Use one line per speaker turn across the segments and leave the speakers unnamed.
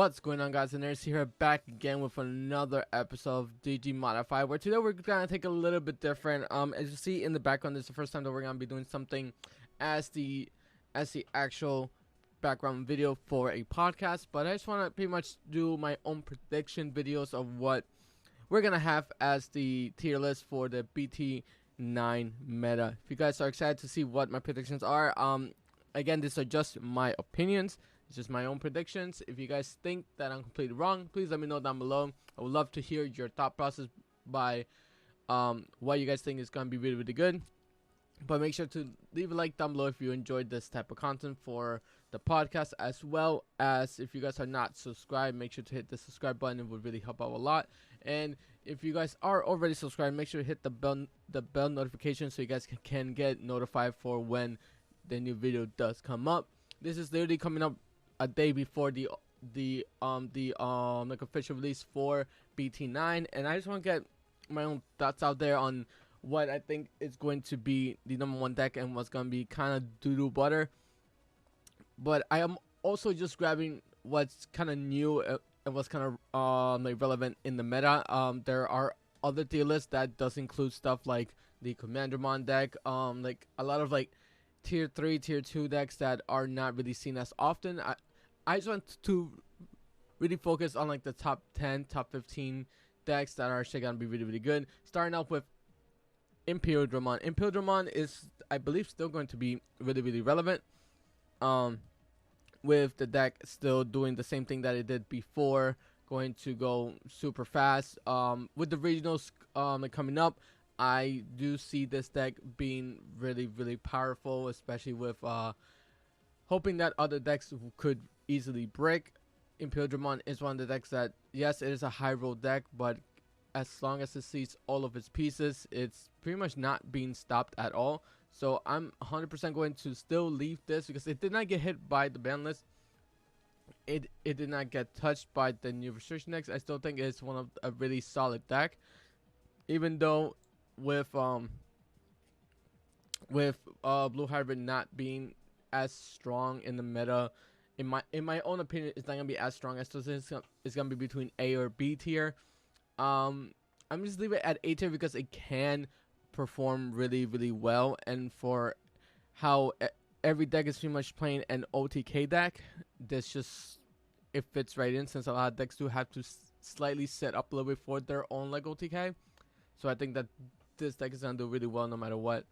What's going on, guys and nerds? Here back again with another episode of DigiModify, where today we're gonna take a little bit different. As you see in the background, this is the first time that we're gonna be doing something as the actual background video for a podcast. But I just want to pretty much do my own prediction videos of what we're gonna have as the tier list for the BT9 meta. If you guys are excited to see what my predictions are, again, these are just my opinions. It's just my own predictions. If you guys think that I'm completely wrong, please let me know down below. I would love to hear your thought process by what you guys think is going to be really, really good. But make sure to leave a like down below if you enjoyed this type of content for the podcast, as well as if you guys are not subscribed, make sure to hit the subscribe button. It would really help out a lot. And if you guys are already subscribed, make sure to hit the bell notification so you guys can get notified for when the new video does come up. This is literally coming up a day before the like official release for BT9, and I just want to get my own thoughts out there on what I think is going to be the #1 deck and what's going to be kind of doo-doo butter. But I am also just grabbing what's kind of new and what's kind of like relevant in the meta. There are other tier lists that does include stuff like the Commandermon deck, like a lot of like tier 3, tier 2 decks that are not really seen as often. I just want to really focus on like the top 10, top 15 decks that are actually going to be really, really good. Starting off with Imperial Dramon. Imperial Dramon is, I believe, still going to be really, really relevant. With the deck still doing the same thing that it did before, going to go super fast. With the regionals like coming up, I do see this deck being really, really powerful, especially with hoping that other decks could easily break. Imperial Dramon is one of the decks that, yes, it is a high roll deck, but as long as it sees all of its pieces, it's pretty much not being stopped at all. So I'm 100% going to still leave this because it did not get hit by the ban list. It did not get touched by the new restriction decks. I still think it's one of a really solid deck, even though with Blue Hybrid not being as strong in the meta, in my own opinion, it's not gonna be as strong. I still think it's gonna be between A or B tier. I'm just leave it at A tier because it can perform really, really well, and for how every deck is pretty much playing an OTK deck, this just it fits right in, since a lot of decks do have to slightly set up a little bit for their own like OTK. So I think that this deck is gonna do really well no matter what.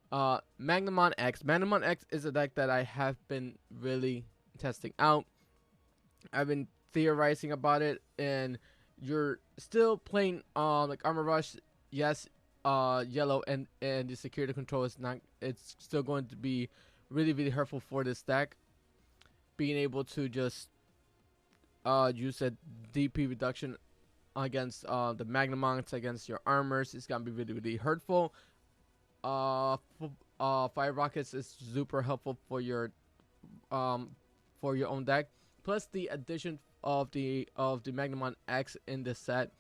Magnamon X. Magnamon X is a deck that I have been really testing out. I've been theorizing about it, and you're still playing like Armor Rush. Yes, yellow and the security control is not. It's still going to be really, really hurtful for this deck. Being able to just use a DP reduction against the Magnamons, against your armors, it's gonna be really, really hurtful. Fire Rockets is super helpful for your own deck. Plus the addition of the Magnamon X in this set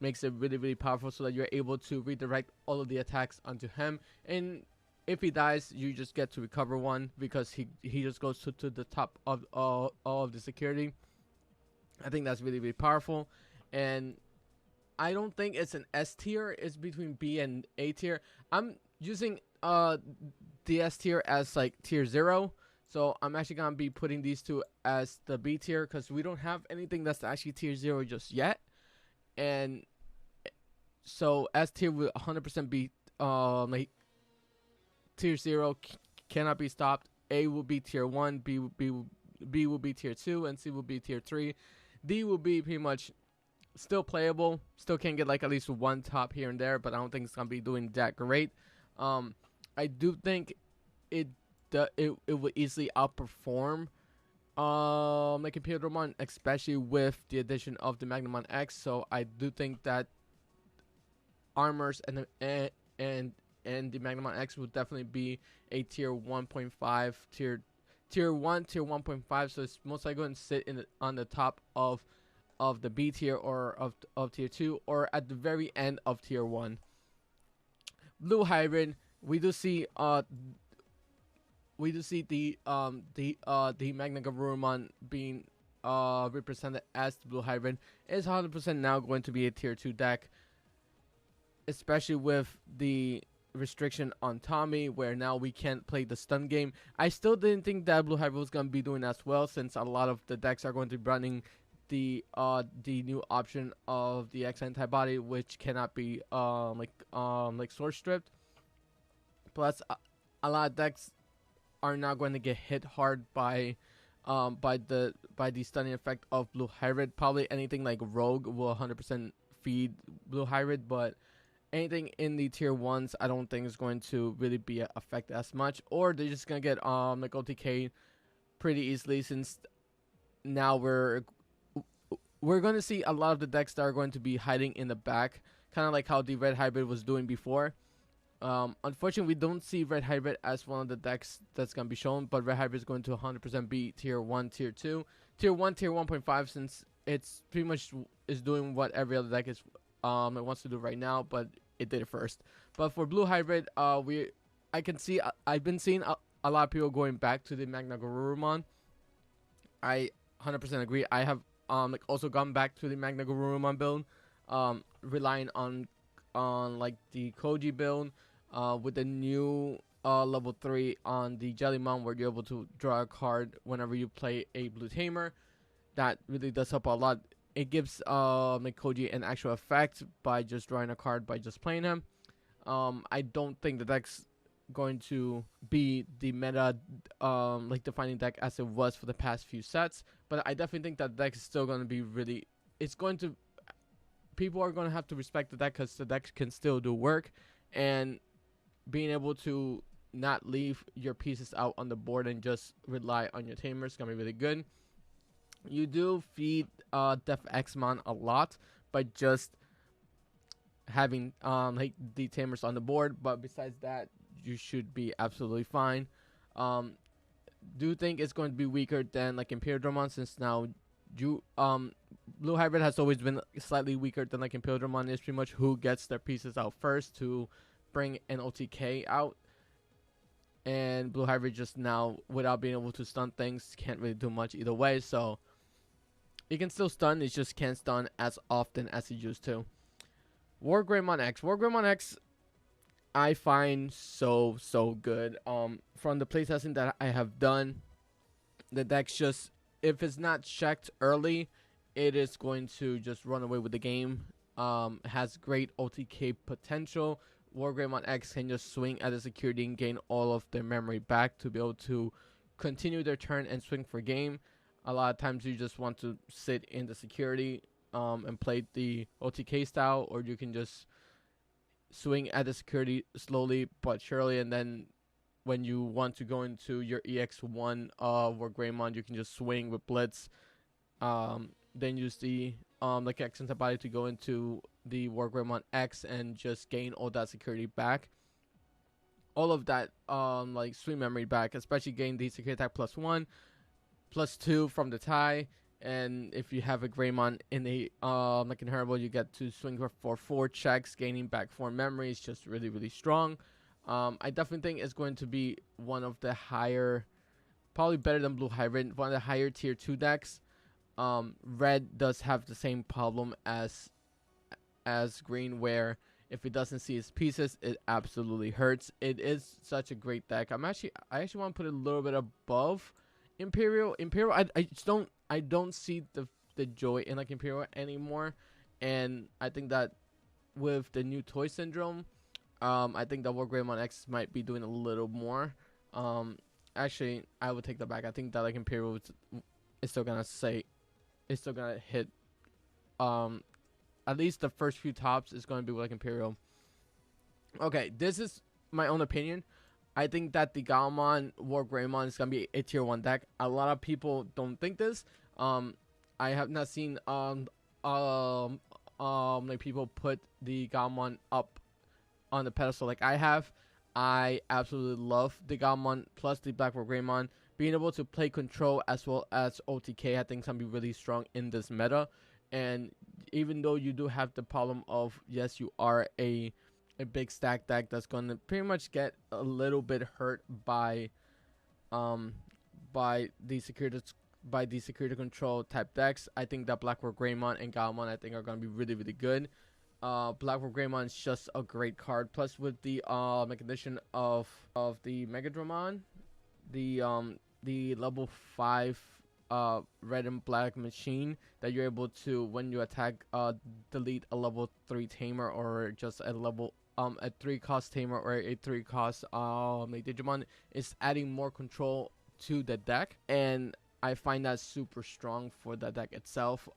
makes it really, really powerful, so that you're able to redirect all of the attacks onto him, and if he dies, you just get to recover one because he just goes to the top of all of the security. I think that's really, really powerful, and I don't think it's an S tier. It's between B and A tier. I'm using the S tier as like tier 0. So I'm actually going to be putting these two as the B tier because we don't have anything that's actually tier 0 just yet. And so S tier will 100% be like tier 0 cannot be stopped. A will be tier 1, B will be tier 2, and C will be tier 3. D will be pretty much still playable. Still can get like at least one top here and there, but I don't think it's going to be doing that great. I do think it will easily outperform like Imperial Dramon, especially with the addition of the Magnamon X. So I do think that armors and the Magnamon X will definitely be a tier 1.5, tier 1, tier 1.5. So it's most likely going to sit on the top of the B tier or of tier 2, or at the very end of tier 1. Blue Hybrid, we do see the Magna Garurumon being represented as the Blue Hybrid, is 100% now going to be a tier 2 deck, especially with the restriction on Tommy, where now we can't play the stun game. I still didn't think that Blue Hybrid was going to be doing as well, since a lot of the decks are going to be running the new option of the X antibody, which cannot be like source stripped. Plus, a lot of decks are now going to get hit hard by the stunning effect of Blue Hybrid. Probably anything like Rogue will 100% feed Blue Hybrid, but anything in the tier 1s I don't think is going to really be affected as much, or they're just gonna get like OTK pretty easily, since now we're going to see a lot of the decks that are going to be hiding in the back, kind of like how the Red Hybrid was doing before. Unfortunately, we don't see Red Hybrid as one of the decks that's going to be shown, but Red Hybrid is going to 100% be tier 1, tier 2. Tier 1, tier 1.5, since it's pretty much is doing what every other deck is it wants to do right now, but it did it first. But for Blue Hybrid, I can see, I've been seeing a lot of people going back to the Magna Garurumon. I 100% agree. I have like also gone back to the Magna Garurumon build, relying on like the Koji build, with the new level 3 on the Jellymon, where you're able to draw a card whenever you play a Blue Tamer. That really does help a lot. It gives Koji an actual effect by just drawing a card by just playing him. I don't think the deck's going to be the meta like defining deck as it was for the past few sets, but I definitely think that deck is still going to be really, it's going to, people are going to have to respect the deck, because the deck can still do work, and being able to not leave your pieces out on the board and just rely on your tamer is going to be really good. You do feed Def Xmon a lot by just having like the tamers on the board, but besides that, you should be absolutely fine. Do think it's going to be weaker than like Imperial Dramon, since now you Blue Hybrid has always been slightly weaker than like Imperial Dramon. Is pretty much who gets their pieces out first to bring an OTK out, and Blue Hybrid just now, without being able to stun things, can't really do much either way. So it can still stun, it just can't stun as often as it used to. War Greymon X. War Greymon X I find so good. From the playtesting that I have done, the deck's just, if it's not checked early, it is going to just run away with the game. Has great OTK potential. War Greymon X can just swing at the security and gain all of their memory back to be able to continue their turn and swing for game. A lot of times you just want to sit in the security and play the OTK style, or you can just swing at the security slowly but surely, and then when you want to go into your EX1 War Greymon, you can just swing with Blitz. Then use the like X antibody to go into the War Greymon X and just gain all that security back. All of that like swing memory back, especially gain the security attack +1, +2 from the tie. And if you have a Greymon in a like inheritable, you get to swing for 4 checks, gaining back 4 memory. It's just really strong. I definitely think it's going to be one of the higher, probably better than Blue Hybrid, one of the higher tier 2 decks. Red does have the same problem as green, where if it doesn't see its pieces, it absolutely hurts. It is such a great deck. I actually want to put it a little bit above Imperial. I don't see the joy in like Imperial anymore, and I think that with the new toy syndrome, I think that War Greymon X might be doing a little more. Actually, I would take that back. I think that like Imperial is still gonna hit. At least the first few tops is gonna be like Imperial. Okay, this is my own opinion. I think that the Galmon War Greymon is gonna be a tier 1 deck. A lot of people don't think this. I have not seen like people put the Galmon up on the pedestal like I have. I absolutely love the Galmon plus the Black War Greymon. Being able to play control as well as OTK, I think, is gonna be really strong in this meta. And even though you do have the problem of, yes, you are a big stack deck that's gonna pretty much get a little bit hurt by the by the security control type decks. I think that Blackboard Greymon and Galmon I think are going to be really, really good. Blackboard Greymon is just a great card. Plus with the recognition of the Megadramon, the level 5 red and black machine that you're able to, when you attack, delete a level 3 tamer or just a level a 3 cost tamer or a 3 cost like Digimon, is adding more control to the deck, and I find that super strong for the deck itself.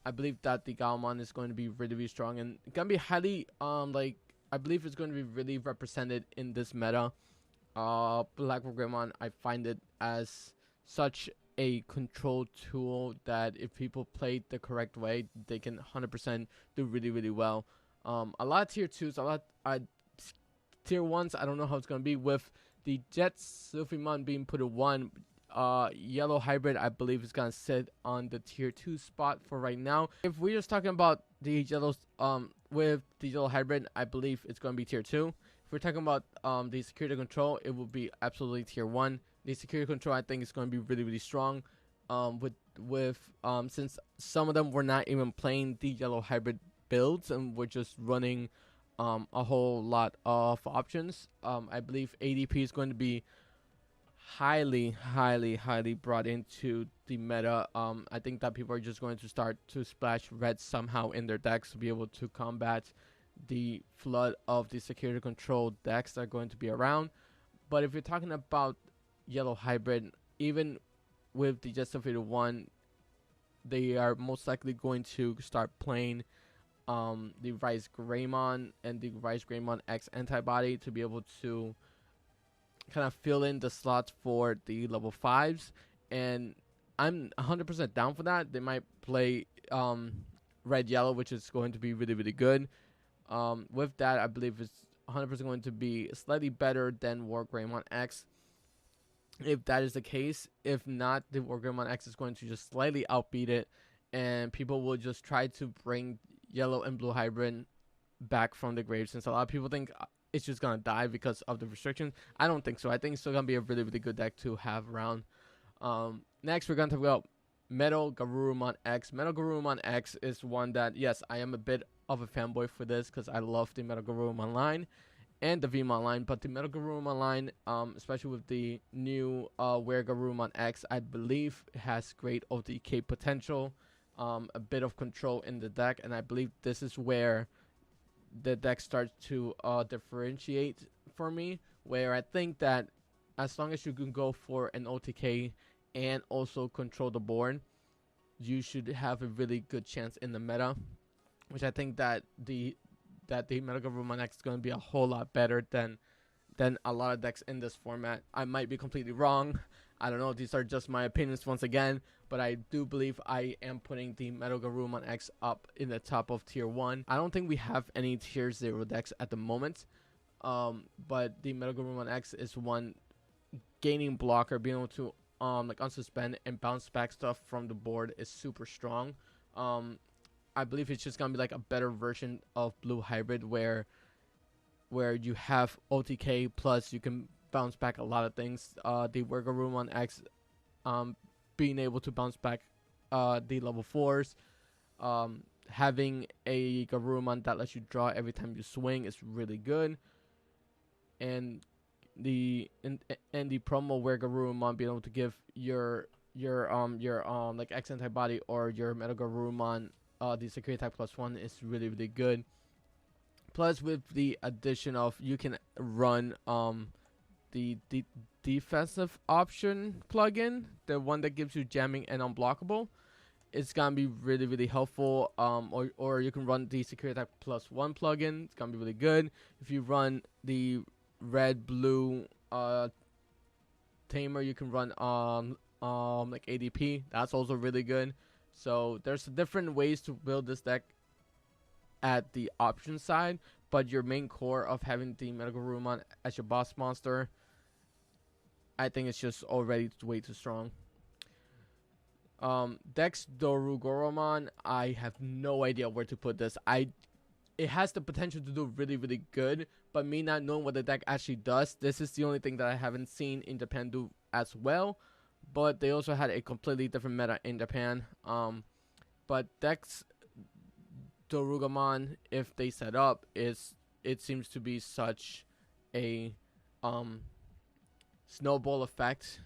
I believe that the Galmon is going to be really, really strong and gonna be highly like, I believe it's going to be really represented in this meta. Blackboard Greymon, I find it as such a control tool that if people play it the correct way, they can 100% do really, really well. A lot of tier 2s, a lot tier 1s, I don't know how it's going to be with the Jet Sylphimon being put at 1. Yellow Hybrid, I believe, is going to sit on the tier 2 spot for right now. If we're just talking about the yellows, with the Yellow Hybrid, I believe it's going to be tier 2. If we're talking about the security control, it will be absolutely tier 1. The security control, I think, is going to be really, really strong. Since some of them were not even playing the Yellow Hybrid builds and we're just running a whole lot of options, I believe ADP is going to be highly brought into the meta. I think that people are just going to start to splash red somehow in their decks to be able to combat the flood of the security control decks that are going to be around. But if you're talking about Yellow Hybrid, even with the Jet Sylphid 1, they are most likely going to start playing the Rise Greymon and the Rise Greymon X antibody to be able to kind of fill in the slots for the level 5s, and I'm 100% down for that. They might play red yellow, which is going to be really, really good. With that, I believe it's 100% going to be slightly better than War Greymon X, if that is the case. If not, the War Greymon X is going to just slightly outbeat it, and people will just try to bring Yellow and Blue Hybrid back from the grave, since a lot of people think it's just gonna die because of the restrictions. I don't think so. I think it's still gonna be a really, really good deck to have around. Next, we're gonna talk about Metal Garurumon X. Metal Garurumon X is one that, yes, I am a bit of a fanboy for this because I love the Metal Garurumon line and the Vmon line, but the Metal Garurumon line, especially with the new Were Garurumon X, I believe has great OTK potential, a bit of control in the deck, and I believe this is where the deck starts to differentiate for me, where I think that as long as you can go for an OTK and also control the board, you should have a really good chance in the meta, which I think that the Metal Garurumon X is going to be a whole lot better than a lot of decks in this format. I might be completely wrong. I don't know. These are just my opinions once again, but I do believe I am putting the Metal Garurumon X up in the top of tier 1. I don't think we have any tier 0 decks at the moment, but the Metal Garurumon X is one gaining blocker, being able to like unsuspend and bounce back stuff from the board is super strong. I believe it's just gonna be like a better version of Blue Hybrid, where you have OTK plus you can bounce back a lot of things. The Garurumon X being able to bounce back the level 4s, having a Garurumon that lets you draw every time you swing is really good, and the promo where Garurumon being able to give your like X antibody or your Metal Garurumon the security type +1 is really, really good. Plus, with the addition of, you can run the defensive option plugin, the one that gives you jamming and unblockable. It's gonna be really, really helpful. Or you can run the security type +1 plugin. It's gonna be really good. If you run the red blue tamer, you can run like ADP. That's also really good. So there's different ways to build this deck at the option side, but your main core of having the Metal Garurumon as your boss monster, I think it's just already way too strong. Dex Dorugoromon, I have no idea where to put this. It has the potential to do really, really good, but me not knowing what the deck actually does, this is the only thing that I haven't seen in Japan do as well. but they also had a completely different meta in Japan. But decks Dorugamon, if they set up, it seems to be such a um, snowball effect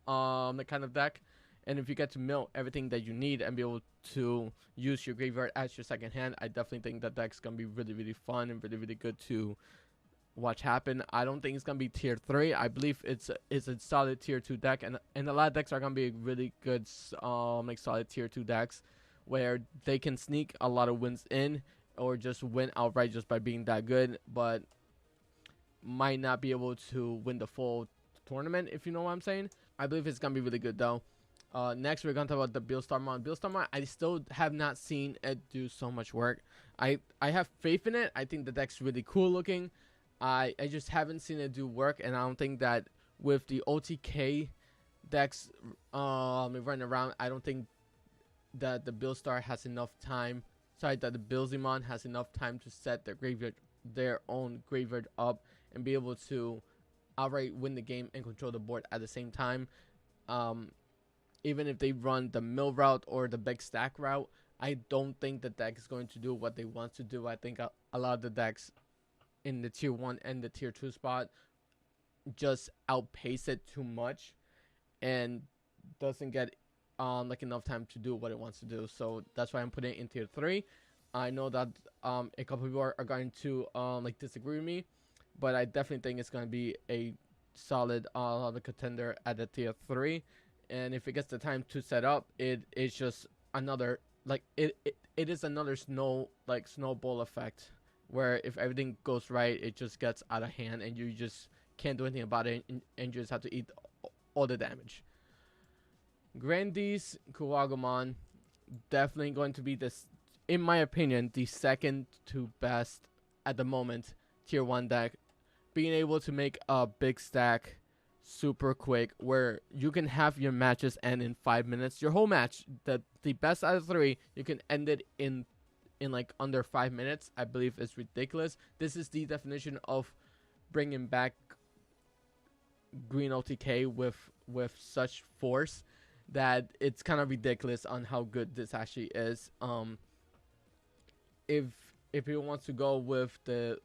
the kind of deck. And if you get to mill everything that you need and be able to use your graveyard as your second hand, I definitely think that deck's gonna be really, really fun and really, really good to watch happen. I don't think it's gonna be tier 3. I believe it's a solid tier 2 deck, and a lot of decks are gonna be really good like solid tier 2 decks where they can sneak a lot of wins in or just win outright just by being that good, but might not be able to win the full tournament, if you know what I'm saying. I believe it's gonna be really good though. Next, we're gonna talk about the Beelstarmon. Beelstarmon, I still have not seen it do so much work. I have faith in it. I think the deck's really cool looking. I just haven't seen it do work, and I don't think that with the OTK decks running around, I don't think that the Beelstar has enough time. Sorry, that the Beelzemon has enough time to set their own graveyard up and be able to outright win the game and control the board at the same time. Even if they run the mill route or the big stack route, I don't think the deck is going to do what they want to do. I think a lot of the decks in the tier 1 and the tier 2 spot just outpace it too much and doesn't get like enough time to do what it wants to do. So that's why I'm putting it in tier 3. I know that a couple people are going to like disagree with me, but I definitely think it's going to be a solid contender at the tier 3. And if it gets the time to set up, it's just another like it is another snowball effect where if everything goes right, it just gets out of hand and you just can't do anything about it, and you just have to eat all the damage. Grandi's Kuwagumon, definitely going to be this, in my opinion, the second to best at the moment tier 1 deck. Being able to make a big stack super quick where you can have your matches end in 5 minutes. Your whole match, the best out of 3, you can end it in like under 5 minutes. I believe is ridiculous. This is the definition of bringing back green OTK with such force that it's kind of ridiculous on how good this actually is. If he wants to go with the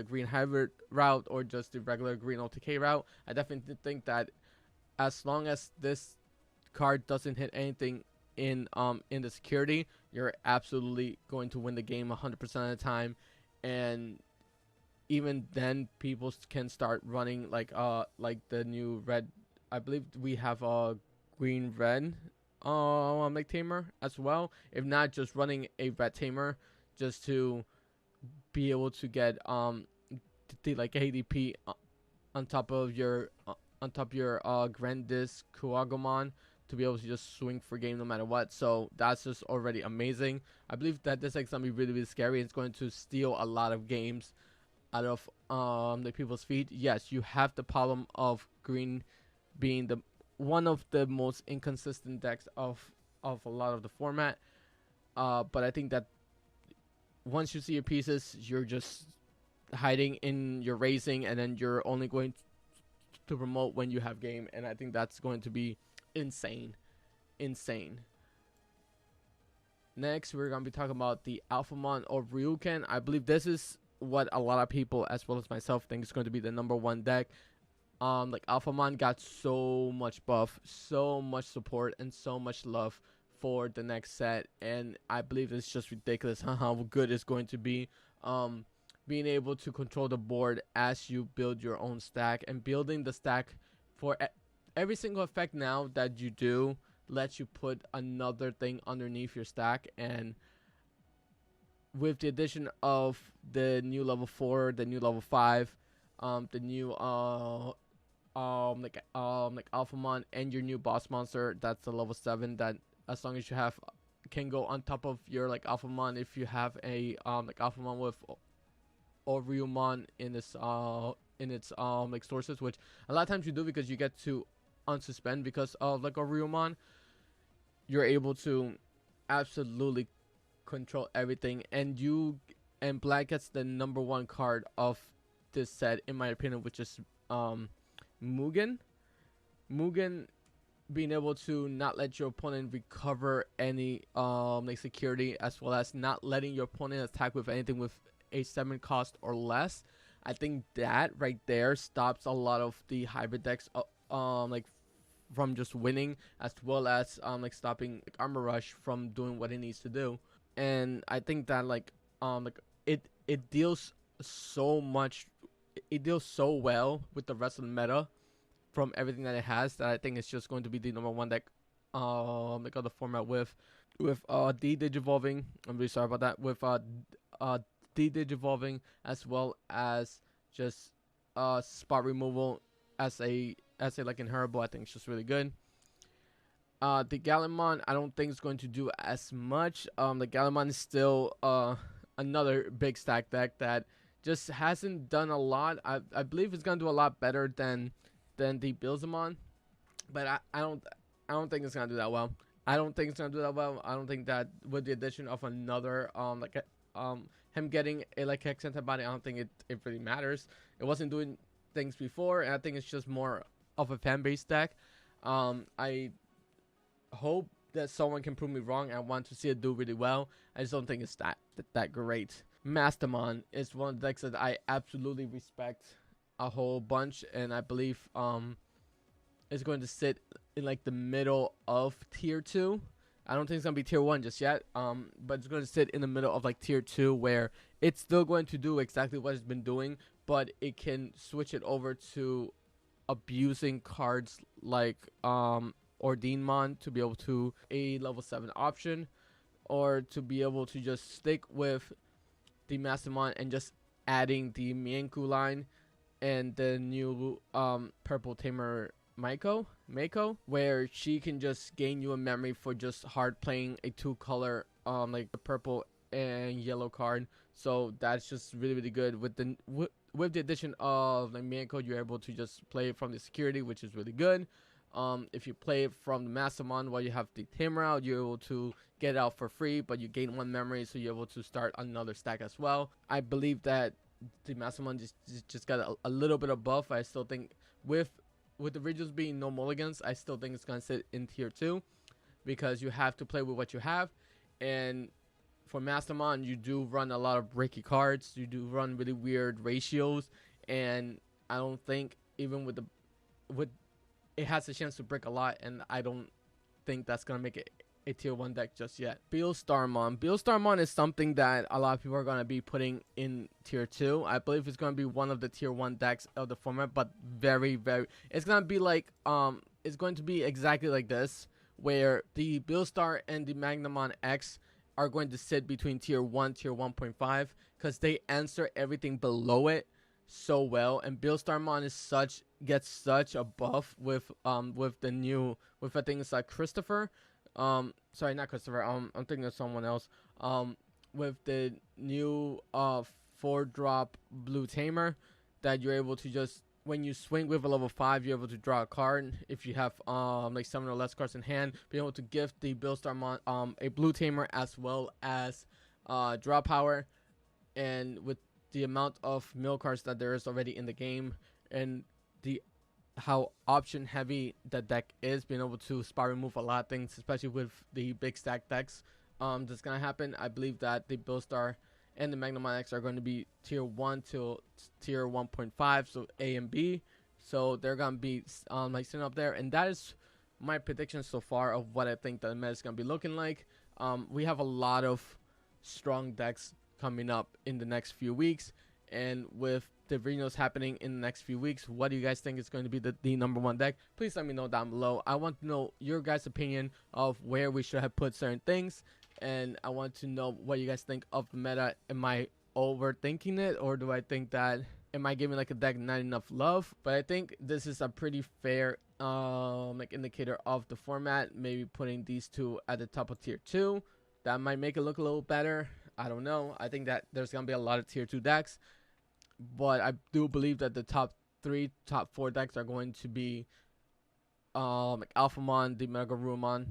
green hybrid route or just the regular green OTK route, I definitely think that as long as this card doesn't hit anything in the security, you're absolutely going to win the game 100% of the time. And even then, people can start running like the new red. I believe we have a green red like tamer as well. If not, just running a red tamer just to be able to get the like ADP on top of your Grandis Kuwagumon to be able to just swing for game no matter what. So that's just already amazing. I believe that this deck's gonna be really, really scary. It's going to steal a lot of games out of the people's feet. Yes, you have the problem of green being the one of the most inconsistent decks of a lot of the format. But I think that once you see your pieces, you're just hiding in your raising, and then you're only going to promote when you have game. And I think that's going to be insane. Next, we're going to be talking about the Alphamon or Ryuken. I believe this is what a lot of people, as well as myself, think is going to be the number 1 deck. Like Alphamon got so much buff, so much support, and so much love for the next set, and I believe it's just ridiculous how good it's going to be. Being able to control the board as you build your own stack, and building the stack for every single effect now that you do lets you put another thing underneath your stack. And with the addition of the new level 4, the new level 5, the new like Alphamon, and your new boss monster, that's the level 7 that, as long as you have, can go on top of your like Alphamon. If you have a like Alphamon with Oriumon in its like sources, which a lot of times you do because you get to unsuspend because of like Oriumon, you're able to absolutely control everything. And Black gets the number 1 card of this set, in my opinion, which is Mugen. Mugen being able to not let your opponent recover any like security, as well as not letting your opponent attack with anything with a 7 cost or less. I think that right there stops a lot of the hybrid decks like from just winning, as well as like stopping like Armor Rush from doing what it needs to do. And I think that like it deals so much, it deals so well with the rest of the meta from everything that it has, that I think it's just going to be the number one deck like other format with de-digivolving. I'm really sorry about that. With de-digivolving, as well as just spot removal as a like inheritable. I think it's just really good. The Gallimon, I don't think it's going to do as much. The Gallimon is still another big stack deck that just hasn't done a lot. I believe it's gonna do a lot better than the Bilzamon, but I don't think it's gonna do that well. I don't think that with the addition of another him getting a like Hex antibody, I don't think it really matters. It wasn't doing things before, and I think it's just more of a fan base deck. I hope that someone can prove me wrong. I want to see it do really well. I just don't think it's that great. Mastamon is one of the decks that I absolutely respect a whole bunch, and I believe it's going to sit in like the middle of tier 2. I don't think it's gonna be tier 1 just yet, but it's going to sit in the middle of like tier 2, where it's still going to do exactly what it's been doing, but it can switch it over to abusing cards like Ordainmon to be able to a level 7 option, or to be able to just stick with the Mastamon and just adding the Mienku line and the new purple tamer Mako, where she can just gain you a memory for just hard playing a 2-color like the purple and yellow card. So that's just really, really good. With the addition of like Mienku, you're able to just play it from the security, which is really good. If you play it from the Mastamon while you have the tamer out, you're able to get it out for free, but you gain 1 memory, so you're able to start another stack as well. I believe that the Mastamon just got a little bit of buff. I still think with the regions being no mulligans, I still think it's gonna sit in tier 2, because you have to play with what you have. And for Mastamon, you do run a lot of breaky cards. You do run really weird ratios, and I don't think even with it has a chance to break a lot, and I don't think that's gonna make it a tier 1 deck just yet. Beelstarmon is something that a lot of people are gonna be putting in tier 2. I believe it's gonna be one of the tier 1 decks of the format, but very, very, it's gonna be like it's going to be exactly like this, where the Beelstar and the Magnamon X are going to sit between tier 1, tier 1.5, because they answer everything below it so well. And Beelstarmon gets such a buff with the new, with I think it's like Christopher. Sorry, not Christopher. I'm thinking of someone else. With the new 4-drop blue tamer, that you're able to just, when you swing with a level 5, you're able to draw a card. If you have like 7 or less cards in hand, being able to gift the Beelstarmon a blue tamer, as well as draw power. And with the amount of mill cards that there is already in the game, and how option heavy the deck is, being able to spot remove a lot of things, especially with the big stack decks, that's gonna happen. I believe that the Beelstar and the Magnamon X are going to be tier 1 to tier 1.5, so A and B. So they're gonna be like sitting up there, and that is my prediction so far of what I think the meta is gonna be looking like. We have a lot of strong decks coming up in the next few weeks, and with the regionals happening in the next few weeks, what do you guys think is going to be the number 1 deck? Please let me know down below. I want to know your guys' opinion of where we should have put certain things, and I want to know what you guys think of the meta. Am I overthinking it, or do I think that, am I giving like a deck not enough love? But I think this is a pretty fair like indicator of the format. Maybe putting these two at the top of tier 2, that might make it look a little better. I don't know. I think that there's gonna be a lot of tier 2 decks, but I do believe that the top 4 decks are going to be like Alphamon, the Mega Ruomon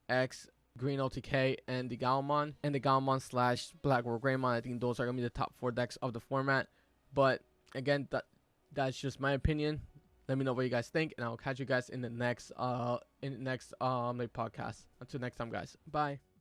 X, Green OTK, and the Galmon, and the Galmon / Black War Greymon. I think those are gonna be the top 4 decks of the format. But again, that's just my opinion. Let me know what you guys think, and I'll catch you guys in the next like podcast. Until next time, guys. Bye.